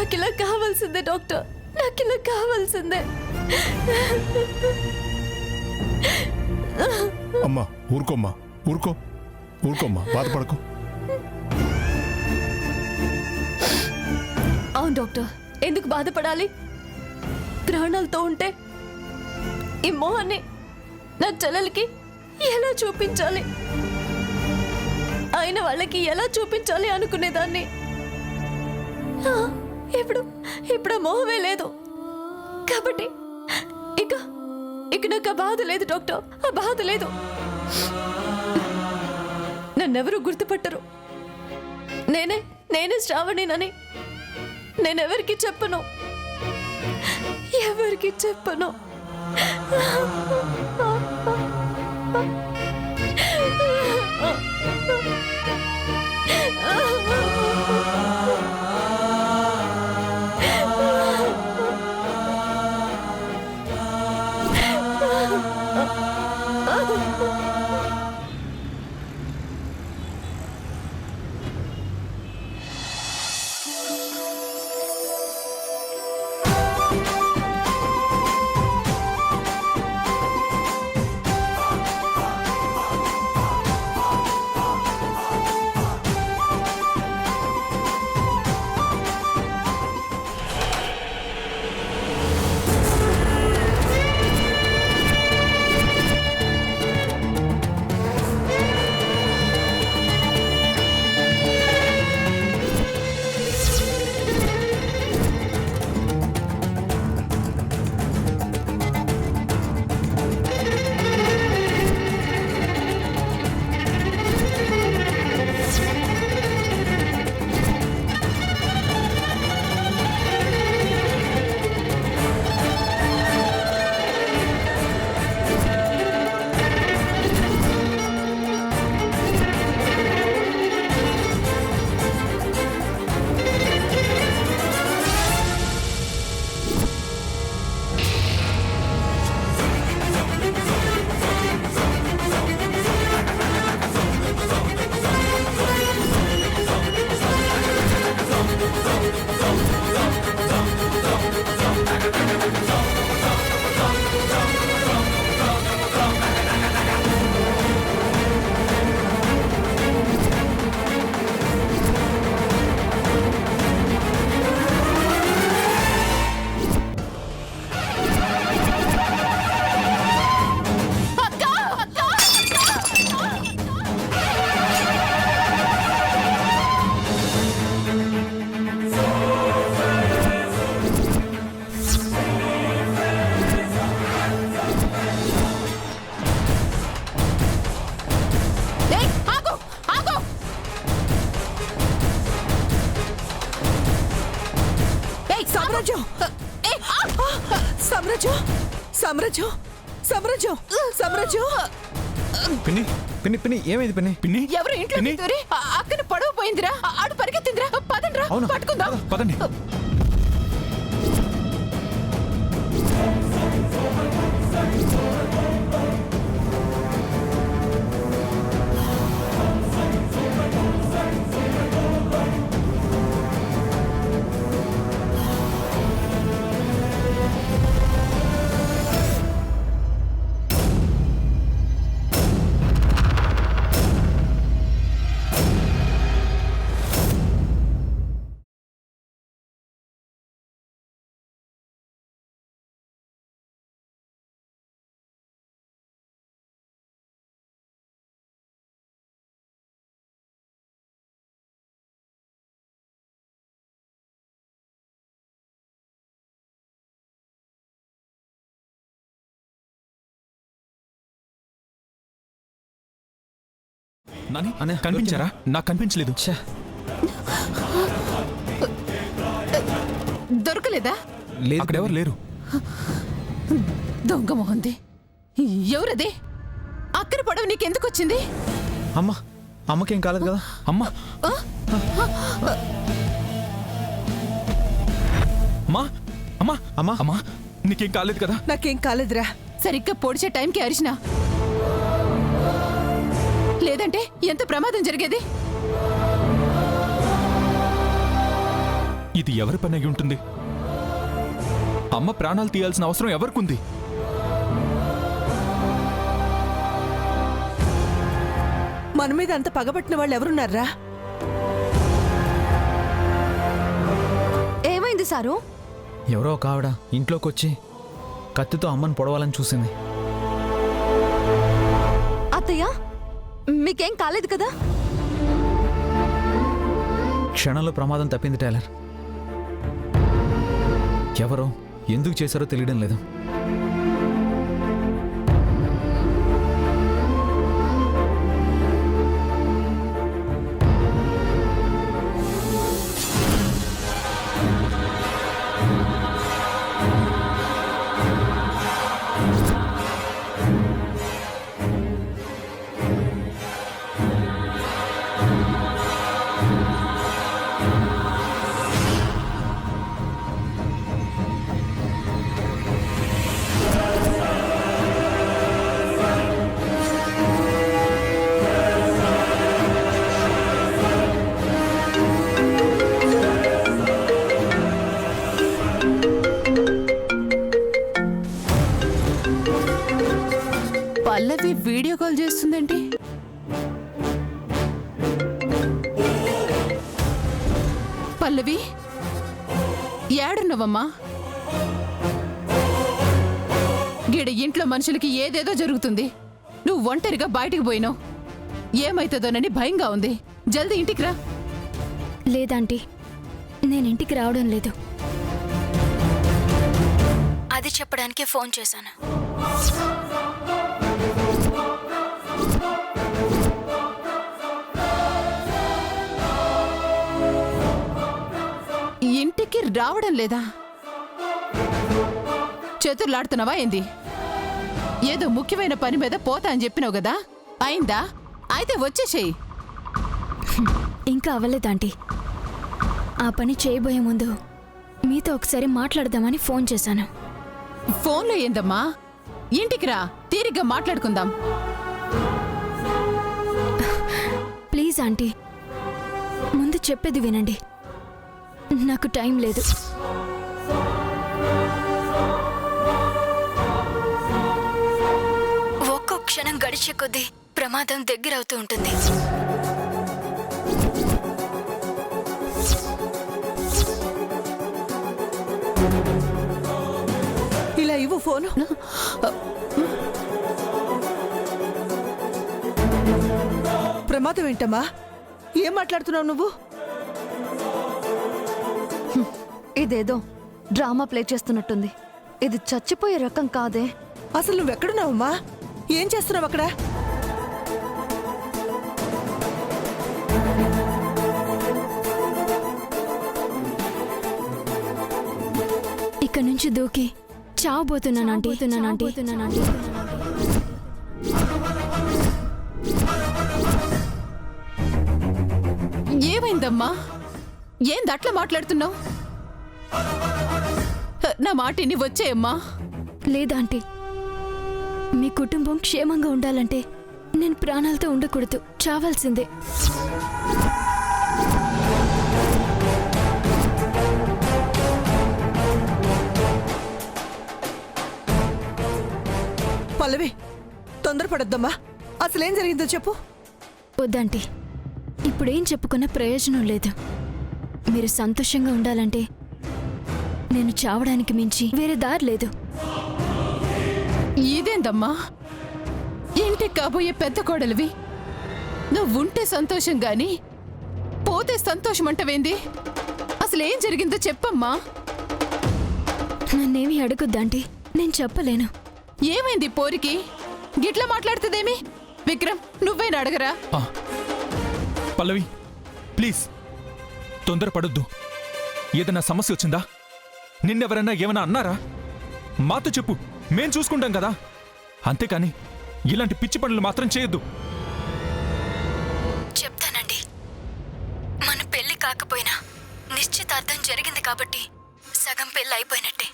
నాకు ఇలా కావాల్సిందే డాక్టర్, నాకు ఇలా కావాల్సిందే. అమ్మా ఊరుకోమ్మా, ఊరుకోమ్మా, బాధపడకు. అవును డాక్టర్, ఎందుకు బాధపడాలి? ప్రాణాలతో ఉంటే ఈ మోహాన్ని నా చెల్లెలకి ఎలా చూపించాలి, అయిన వాళ్ళకి ఎలా చూపించాలి అనుకునేదాన్ని. ఇప్పుడు ఆ మోహమే లేదు కాబట్టి ఇక నాకు ఆ బాధ లేదు డాక్టర్, ఆ బాధ లేదు. నన్నెవరూ గుర్తుపట్టరు. నేనే శ్రావణినని నేనెవరికి చెప్పను, ఎవరికి చెప్పను. పిన్ని పిన్ని పిన్ని ఏమైంది పిన్ని? పిన్ని ఎవరు ఇంట్లో దూరి అక్కన పడవ పోయిందిరా, ఆడు పరిగెత్తిందిరా. పదండ్రా పట్టుకుందాం. పదండి. నాని కనిపించారా? నాకు కనిపించలేదు. దొరకలేదా? లేదు, అక్కడ ఎవరు లేరు. దొంగ మొహంది. ఎవరది? అక్కన పడవ నీకెందుకు వచ్చింది? అమ్మకేం కాలేదు కదా? అమ్మా అమ్మా అమ్మా అమ్మా అమ్మా నీకేం కాలేదు కదా? నాకేం కాలేదురా. సరిగ్గా పొడిచే టైంకి అరిచినా, లేదంటే ఎంత ప్రమాదం జరిగేది. ఇది ఎవరి పని అయి ఉంటుంది? అమ్మ ప్రాణాలు తీయాల్సిన అవసరం ఎవరికుంది? మన మీద అంత పగబట్టిన వాళ్ళు ఎవరున్నారా? ఏమైంది సారు? ఎవరో ఒక ఆవిడ ఇంట్లోకి వచ్చి కత్తితో అమ్మని పొడవాలని చూసింది. అత్తయ్య, మీకేం కాలేదు కదా? క్షణంలో ప్రమాదం తప్పింది టైలర్. ఎవరో ఎందుకు చేశారో తెలియడం లేదు. పల్లవి వీడియో కాల్ చేస్తుందేంటి? పల్లవి, ఏడున్నవమ్మా? గీడ ఇంట్లో మనుషులకి ఏదేదో జరుగుతుంది. నువ్వు ఒంటరిగా బయటికి పోయినావు. ఏమైతుందోనని భయంగా ఉంది. జల్దీ ఇంటికి రా. లేదాంటీ, నేను ఇంటికి రావడం లేదు. అది చెప్పడానికే ఫోన్ చేశాను. ఇంటికి రావడం లేదా? చేతుర్లాడుతున్నావా ఏంది? ఏదో ముఖ్యమైన పని మీద పోతా అని చెప్పినావు కదా, అయిందా? అయితే వచ్చేసేయి. ఇంకా అవ్వలేదాంటీ. ఆ పని చేయబోయే ముందు మీతో ఒకసారి మాట్లాడదామని ఫోన్ చేశాను. ఫోన్లో ఏందమ్మా? ఇంటికి రా, తీరిగ్గా మాట్లాడుకుందాం. ప్లీజ్ ఆంటీ, ముందు చెప్పేది వినండి. నాకు టైం లేదు. ఒక్కో క్షణం గడిచే కొద్దీ ప్రమాదం దగ్గరవుతూ ఉంటుంది. ఇలా ఇవ్వు ఫోను. ప్రమాదం ఏంటమ్మా? ఏం మాట్లాడుతున్నావు నువ్వు? ఇదేదో డ్రామా ప్లే చేస్తున్నట్టుంది. ఇది చచ్చిపోయే రకం కాదే. అసలు నువ్వెక్కడున్నావమ్మా? ఏం చేస్తున్నావు అక్కడ? ఇక్కడ నుంచి దూకి చావబోతున్నానంటీ. ఏమైందమ్మా? ఏంది అట్లా మాట్లాడుతున్నావు? నా మాటిని వచ్చేయమ్మా. లేదాంటీ, మీ కుటుంబం క్షేమంగా ఉండాలంటే నేను ప్రాణాలతో ఉండకూడదు, చావాల్సిందే. పల్లవి, తొందరపడొద్దమ్మా. అసలేం జరిగిందో చెప్పు. వద్దంటీ, ఇప్పుడేం చెప్పుకున్న ప్రయోజనం లేదు. మీరు సంతోషంగా ఉండాలంటే నేను చావడానికి మించి వేరే దారి లేదు. ఇదేందమ్మా? ఇంటికి కాబోయే పెద్ద కోడలివి. నువ్వుంటే సంతోషం గాని పోతే సంతోషం అంటవేంది? అసలేం జరిగిందో చెప్పమ్మా. నన్నేమీ అడగొద్దాంటీ, నేను చెప్పలేను. ఏమైంది పోరికి? గిట్లా మాట్లాడుతుందేమి? విక్రమ్, నువ్వేనా అడగరా? పల్లవి, ప్లీజ్ తొందరపడొద్దు. ఏదైనా సమస్య వచ్చిందా? నిన్నెవరన్నా ఏమైనా అన్నారా? మాతో చెప్పు, మేం చూసుకుంటాం కదా. అంతేకాని ఇలాంటి పిచ్చి పనులు మాత్రం చేయొద్దు. చెప్తానండి. మన పెళ్లి కాకపోయినా నిశ్చితార్థం జరిగింది కాబట్టి సగం పెళ్లి అయిపోయినట్టే.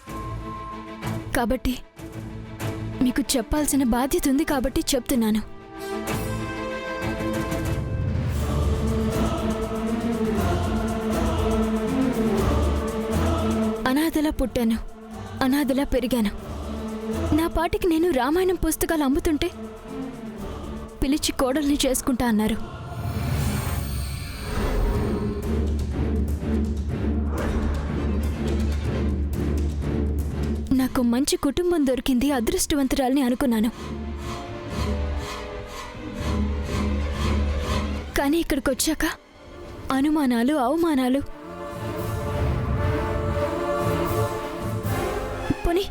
కాబట్టి మీకు చెప్పాల్సిన బాధ్యత ఉంది కాబట్టి చెప్తున్నాను. అనాథలా పుట్టాను, అనాథలా పెరిగాను. నా పాటికి నేను రామాయణం పుస్తకాలు అమ్ముతుంటే పిలిచి కోడల్ని చేసుకుంటా అన్నారు. నాకు మంచి కుటుంబం దొరికింది, అదృష్టవంతురాల్ని అనుకున్నాను. కానీ ఇక్కడికి వచ్చాక అనుమానాలు, అవమానాలు. పోనీ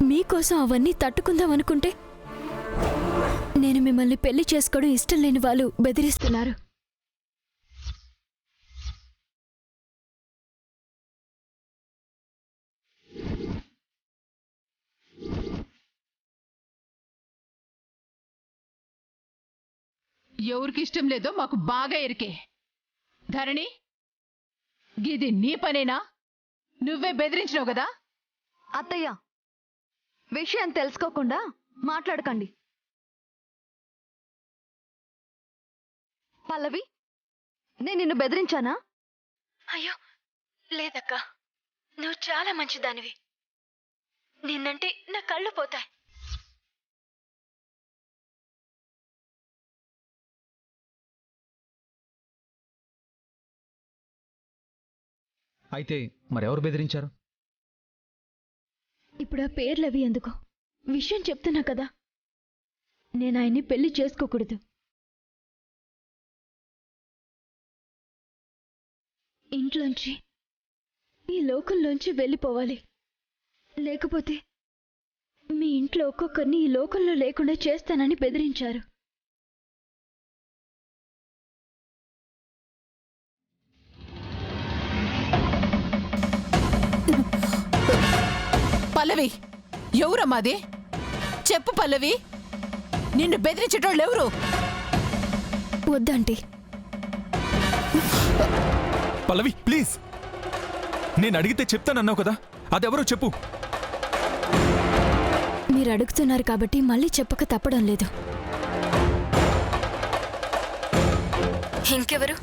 మీకోసం అవన్నీ తట్టుకుందాం అనుకుంటే నేను మిమ్మల్ని పెళ్లి చేసుకోవడం ఇష్టం లేని వాళ్ళు బెదిరిస్తున్నారు. ఎవరికి ఇష్టం లేదో మాకు బాగా ఎరికే. ధరణి, గిది నీ పనేనా? నువ్వే బెదిరించినావు కదా? అత్తయ్య, విషయం తెలుసుకోకుండా మాట్లాడకండి. పల్లవి, నేను నిన్ను బెదిరించానా? అయ్యో లేదక్క, నువ్వు చాలా మంచిదానివి. నిన్నంటే నా కళ్ళు పోతాయి. అయితే మరెవరు బెదిరించారు? ఇప్పుడు ఆ పేర్లవి ఎందుకు? విషయం చెప్తున్నా కదా, నేను ఆయన్ని పెళ్లి చేసుకోకూడదు. ఇంట్లోంచి, ఈ లోకంలోంచి వెళ్ళిపోవాలి. లేకపోతే మీ ఇంట్లో ఒక్కొక్కరిని ఈ లోకంలో లేకుండా చేస్తానని బెదిరించారు. పల్లవి, ఎవరమ్మాది? చెప్పు పల్లవి, నిన్ను బెదిరించేటోళ్ళు ఎవరు? వద్దంటీ. పల్లవి ప్లీజ్, నేను అడిగితే చెప్తానన్నావు కదా, అదెవరో చెప్పు. మీరు అడుగుతున్నారు కాబట్టి మళ్ళీ చెప్పక తప్పడం లేదు. ఇంకెవరు?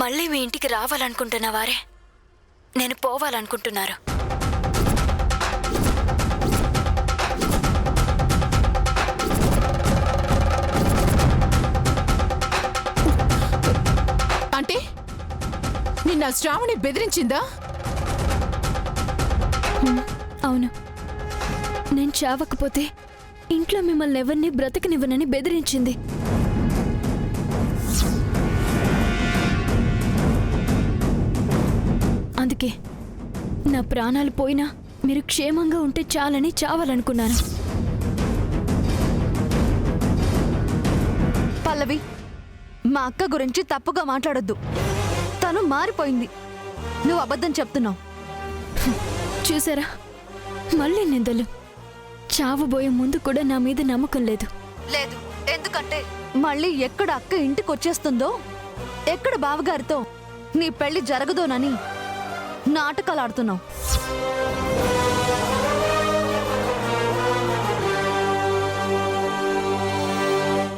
మళ్ళీ మీ ఇంటికి రావాలనుకుంటున్న వారే నేను పోవాలనుకుంటున్నారు. అంటే నిన్న శ్రావణి బెదిరించిందా? అవును, నేను చావకపోతే ఇంట్లో మిమ్మల్ని ఎవరిని బ్రతకనివ్వనని బెదిరించింది. అందుకే నా ప్రాణాలు పోయినా మీరు క్షేమంగా ఉంటే చాలని చావాలనుకున్నాను. పల్లవి, మా అక్క గురించి తప్పుగా మాట్లాడొద్దు. తను మారిపోయింది. నువ్వు అబద్ధం చెప్తున్నావు. చూసారా, మళ్ళీ నిందలు. చావబోయే ముందు కూడా నా మీద నమ్మకం లేదు. లేదు, ఎందుకంటే మళ్ళీ ఎక్కడ అక్క ఇంటికి వచ్చేస్తుందో, ఎక్కడ బావగారితో నీ పెళ్లి జరగదోనని నాటకాలు ఆడుతున్నావు.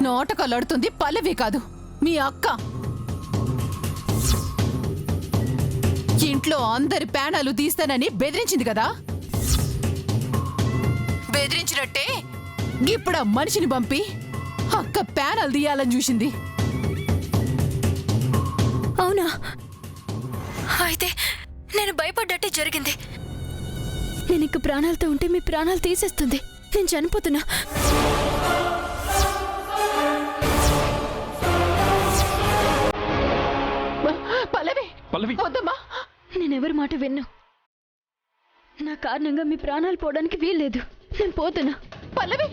నాటకాలు ఆడుతుంది పల్లవి కాదు, మీ అక్క. ఇంట్లో అందరి ప్యానాలు తీస్తానని బెదిరించింది కదా? బెదిరించినట్టే ఇప్పుడు ఆ మనిషిని పంపి అక్క ప్యానాలు తీయాలని చూసింది. అవునా? అయితే నేను భయపడ్డట్టే జరిగింది. నేను ఇక ప్రాణాలతో ఉంటే మీ ప్రాణాలు తీసేస్తుంది. నేను చనిపోతున్నా. పల్లవి, పల్లవి వద్దమ్మా. నేనెవరి మాట విన్ను. నా కారణంగా మీ ప్రాణాలు పోవడానికి వీల్లేదు. నేను పోతున్నా. పల్లవి,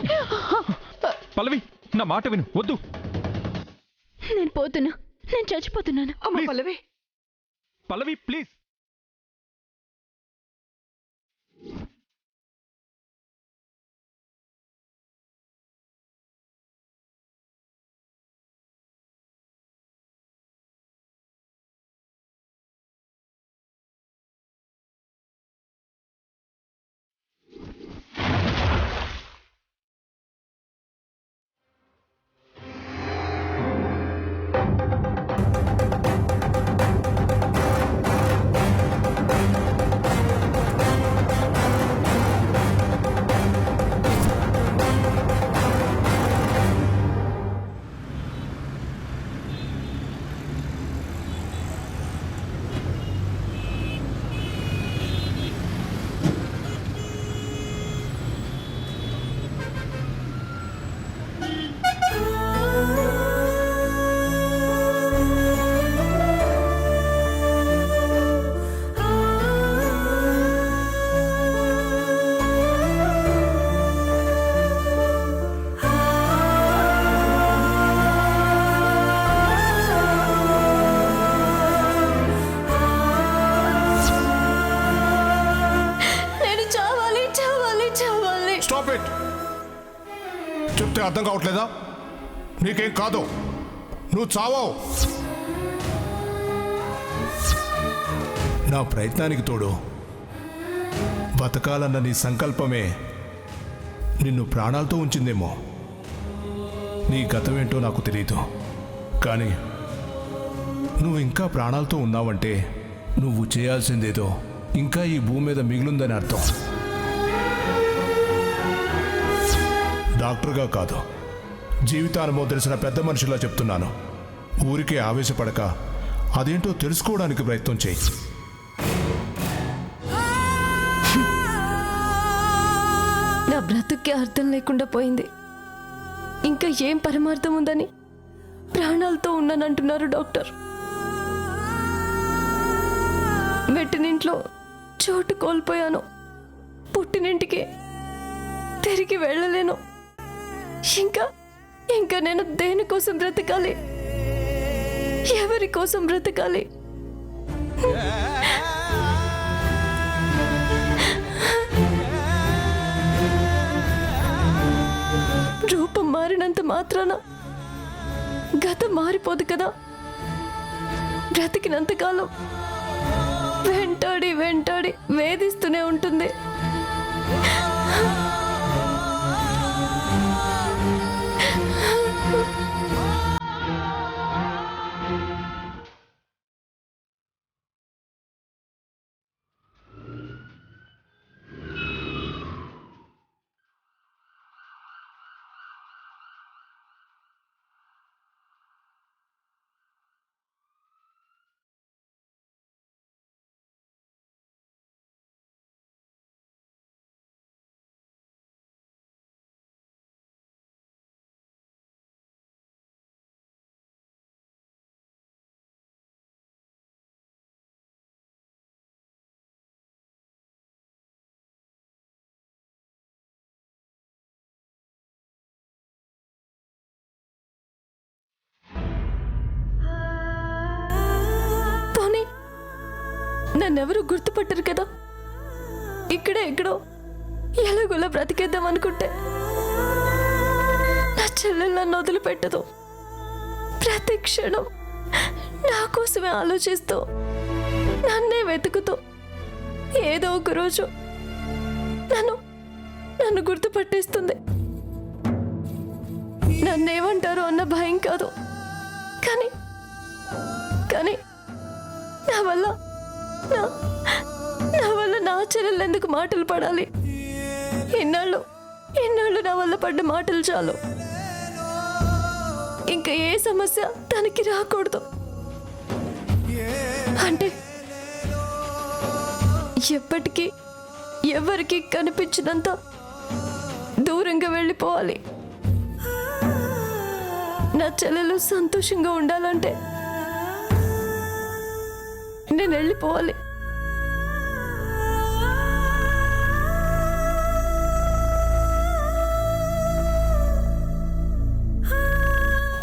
పల్లవి నా మాట విను, వద్దు. నేను పోతున్నా. నేను చచ్చిపోతున్నాను. అమ్మ పల్లవి. పల్లవి ప్లీజ్. Stop it. చెప్తే అర్థం కావట్లేదా? నీకేం కాదు, నువ్వు చావవు. నా ప్రయత్నానికి తోడు బతకాలన్న నీ సంకల్పమే నిన్ను ప్రాణాలతో ఉంచిందేమో. నీ గతమేంటో నాకు తెలియదు, కానీ నువ్వు ఇంకా ప్రాణాలతో ఉన్నావంటే నువ్వు చేయాల్సిందేదో ఇంకా ఈ భూమి మీద మిగిలిందని అర్థం. డాక్టర్గా కాదు, జీవితానుభవం తెలిసిన పెద్ద మనిషిలా చెప్తున్నాను. ఊరికే ఆవేశపడక అదేంటో తెలుసుకోవడానికి ప్రయత్నం చేయి. నా బ్రతుక్కి అర్థం లేకుండా పోయింది. ఇంకా ఏం పరమార్థం ఉందని ప్రాణాలతో ఉన్నానంటున్నారు డాక్టర్. మెట్టినింట్లో చోటు కోల్పోయాను. పుట్టినింటికి తిరిగి వెళ్ళలేను. ఇంకా నేను దేనికోసం బ్రతకాలి? ఎవరి కోసం బ్రతకాలి? రూపం మారినంత మాత్రాన గతం మారిపోదు కదా. బ్రతికినంతకాలం వెంటాడి వెంటాడి వేధిస్తూనే ఉంటుంది. నన్నెవరూ గుర్తుపట్టరు కదా. ఇక్కడే ఎక్కడో ఎలాగోలా బ్రతికేద్దాం అనుకుంటే నా చెల్లెలు నన్ను వదిలిపెట్టదు. ప్రతి క్షణం నా కోసమే ఆలోచిస్తూ నన్నే వెతుకుతూ ఏదో ఒక రోజు నన్ను గుర్తుపట్టేస్తుంది. నన్నేమంటారో అన్న భయం కాదు, కానీ నా వల్ల నా చెల్లెలు ఎందుకు మాటలు పడాలి? ఇన్నాళ్ళు నా వల్ల పడ్డ మాటలు చాలు. ఇంకా ఏ సమస్య తనకి రాకూడదు. అంటే ఎప్పటికీ ఎవరికి కనిపించినంత దూరంగా వెళ్ళిపోవాలి. నా చెల్లెలు సంతోషంగా ఉండాలంటే నేను వెళ్ళిపోవాలి.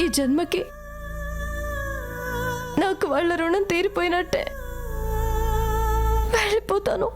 ఈ జన్మకి నాకు వాళ్ళ రుణం తీరిపోయినట్టే. వెళ్ళిపోతాను.